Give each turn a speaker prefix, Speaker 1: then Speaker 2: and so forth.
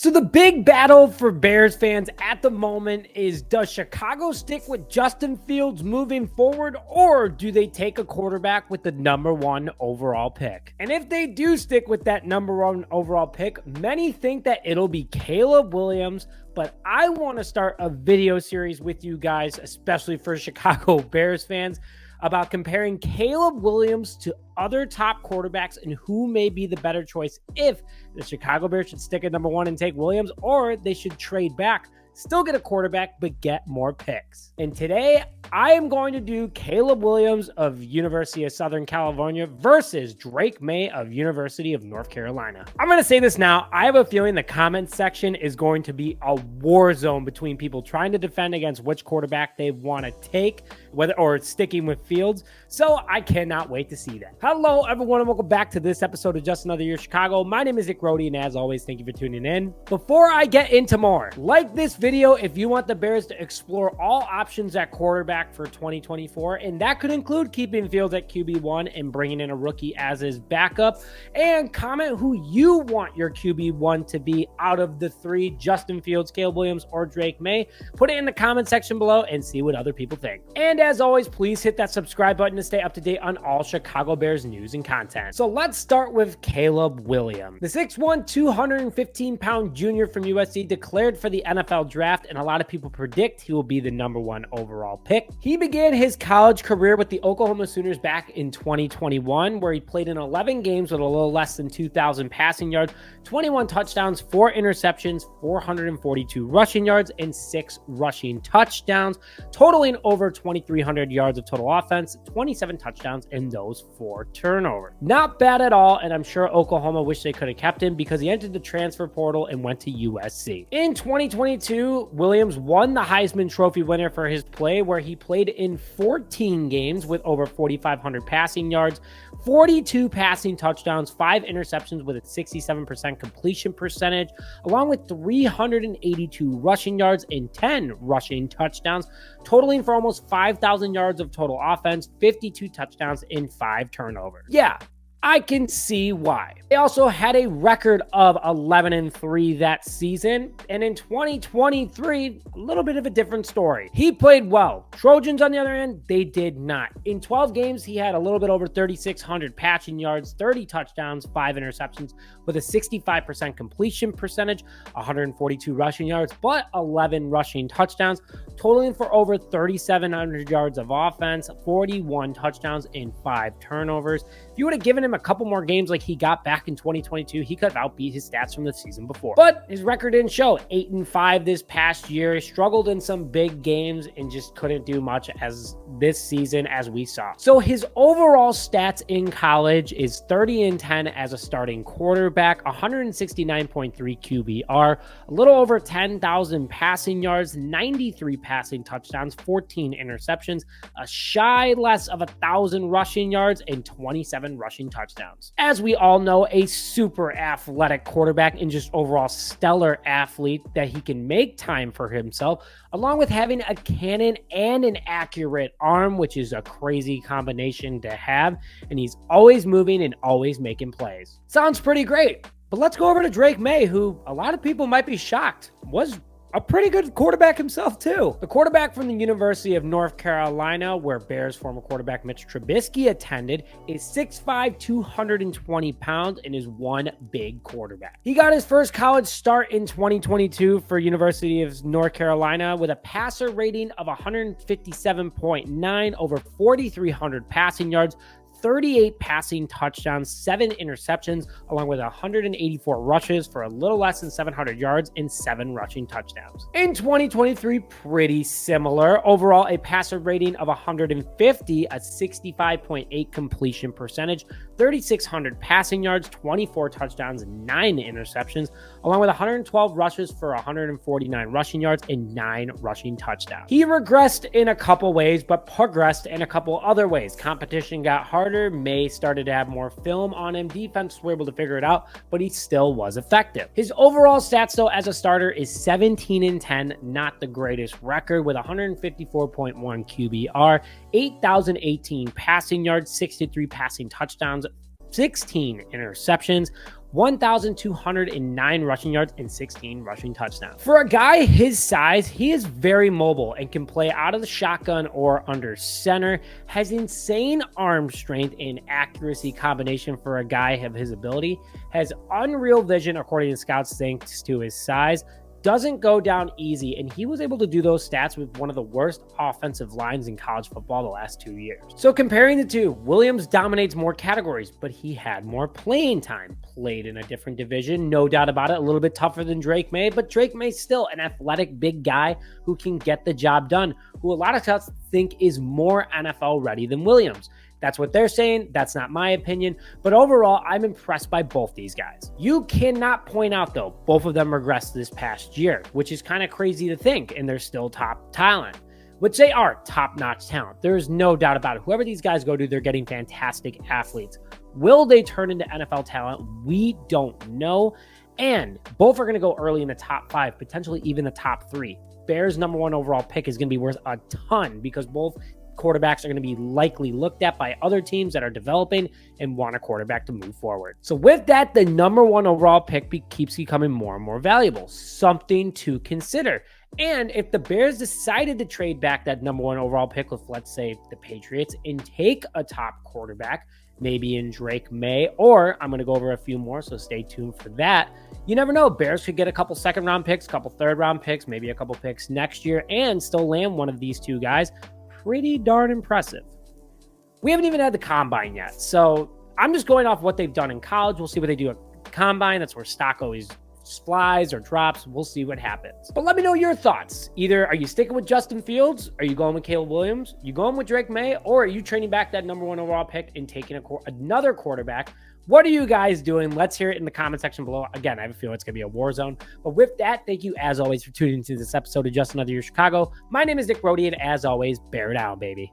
Speaker 1: So the big battle for Bears fans at the moment is, does Chicago stick with Justin Fields moving forward, or do they take a quarterback with the #1 overall pick? And if they do stick with that #1 overall pick, many think that it'll be Caleb Williams, but I want to start a video series with you guys, especially for Chicago Bears fans, about comparing Caleb Williams to other top quarterbacks and who may be the better choice if the Chicago Bears should stick at #1 and take Williams, or they should trade back, still get a quarterback, but get more picks. And today, I am going to do Caleb Williams of University of Southern California versus Drake Maye of University of North Carolina. I'm going to say this now. I have a feeling the comment section is going to be a war zone between people trying to defend against which quarterback they want to take, whether or sticking with Fields. So I cannot wait to see that. Hello, everyone, and welcome back to this episode of Just Another Year Chicago. My name is Nick Rody, and as always, thank you for tuning in. Before I get into more, like this video if you want the Bears to explore all options at quarterback for 2024, and that could include keeping Fields at QB1 and bringing in a rookie as his backup. And comment who you want your QB1 to be out of the three: Justin Fields, Caleb Williams, or Drake Maye. Put it in the comment section below and see what other people think. And as always, please hit that subscribe button to stay up to date on all Chicago Bears news and content. So let's start with Caleb Williams. The 6'1", 215-pound junior from USC declared for the NFL draft, and a lot of people predict he will be the #1 overall pick. He began his college career with the Oklahoma Sooners back in 2021, where he played in 11 games with a little less than 2,000 passing yards, 21 touchdowns, 4 interceptions, 442 rushing yards, and 6 rushing touchdowns, totaling over 2,300 yards of total offense, 27 touchdowns, and those 4 turnovers. Not bad at all, and I'm sure Oklahoma wish they could have kept him because he entered the transfer portal and went to USC. In 2022, Williams won the Heisman Trophy winner for his play, where he played in 14 games with over 4,500 passing yards, 42 passing touchdowns, 5 interceptions with a 67% completion percentage, along with 382 rushing yards and 10 rushing touchdowns, totaling for almost 5,000 yards of total offense, 52 touchdowns, and 5 turnovers. Yeah, I can see why. They also had a record of 11-3 that season, and in 2023, a little bit of a different story. He played well. Trojans, on the other end, they did not. In 12 games, he had a little bit over 3,600 passing yards, 30 touchdowns, 5 interceptions, with a 65% completion percentage, 142 rushing yards, but 11 rushing touchdowns, totaling for over 3,700 yards of offense, 41 touchdowns, and 5 turnovers. If you would have given him a couple more games like he got back in 2022, he could have outbeat his stats from the season before. But his record didn't show. 8-5 this past year. He struggled in some big games and just couldn't do much as this season as we saw. So his overall stats in college is 30-10 as a starting quarterback, 169.3 QBR, a little over 10,000 passing yards, 93 passing touchdowns, 14 interceptions, a shy less of 1,000 rushing yards, and 27 rushing touchdowns. As we all know, a super athletic quarterback and just overall stellar athlete that he can make time for himself, along with having a cannon and an accurate arm, which is a crazy combination to have. And he's always moving and always making plays. Sounds pretty great. But let's go over to Drake Maye, who a lot of people might be shocked was a pretty good quarterback himself, too. The quarterback from the University of North Carolina, where Bears former quarterback Mitch Trubisky attended, is 6'5", 220 pounds, and is one big quarterback. He got his first college start in 2022 for University of North Carolina with a passer rating of 157.9, over 4,300 passing yards, 38 passing touchdowns, 7 interceptions, along with 184 rushes for a little less than 700 yards and 7 rushing touchdowns. In 2023, pretty similar. Overall, a passer rating of 150, a 65.8 completion percentage, 3,600 passing yards, 24 touchdowns, 9 interceptions, along with 112 rushes for 149 rushing yards and 9 rushing touchdowns. He regressed in a couple ways, but progressed in a couple other ways. Competition got harder. Maye started to have more film on him. Defense were able to figure it out, but he still was effective. His overall stats, though, as a starter is 17-10, not the greatest record, with 154.1 QBR, 8,018 passing yards, 63 passing touchdowns, 16 interceptions, 1,209 rushing yards, and 16 rushing touchdowns. For a guy his size, he is very mobile and can play out of the shotgun or under center, has insane arm strength and accuracy combination for a guy of his ability, has unreal vision according to scouts thanks to his size, doesn't go down easy, and he was able to do those stats with one of the worst offensive lines in college football the last 2 years. So comparing the two, Williams dominates more categories, but he had more playing time, played in a different division, no doubt about it, a little bit tougher than Drake Maye, but Drake Maye's still an athletic big guy who can get the job done, who a lot of scouts think is more NFL ready than Williams. That's what they're saying. That's not my opinion. But overall, I'm impressed by both these guys. You cannot point out, though, both of them regressed this past year, which is kind of crazy to think, and they're still top talent, which they are top-notch talent. There is no doubt about it. Whoever these guys go to, they're getting fantastic athletes. Will they turn into NFL talent? We don't know. And both are going to go early in the top 5, potentially even the top 3. Bears' #1 overall pick is going to be worth a ton because both quarterbacks are going to be likely looked at by other teams that are developing and want a quarterback to move forward. So with that, the #1 overall pick keeps becoming more and more valuable, something to consider. And if the Bears decided to trade back that #1 overall pick with, let's say, the Patriots and take a top quarterback, maybe in Drake Maye, or I'm going to go over a few more, so stay tuned for that. You never know. Bears could get a couple second-round picks, a couple third-round picks, maybe a couple picks next year, and still land one of these two guys. Pretty darn impressive. We haven't even had the combine yet, so I'm just going off what they've done in college. We'll see what they do at the combine. That's where stock always flies or drops. We'll see what happens. But let me know your thoughts. Either are you sticking with Justin Fields? Are you going with Caleb Williams? You going with Drake Maye? Or are you trading back that #1 overall pick and taking another quarterback? What are you guys doing? Let's hear it in the comment section below. Again, I have a feeling it's going to be a war zone. But with that, thank you as always for tuning into this episode of Just Another Year Chicago. My name is Nick Brody, and as always, bear down, baby.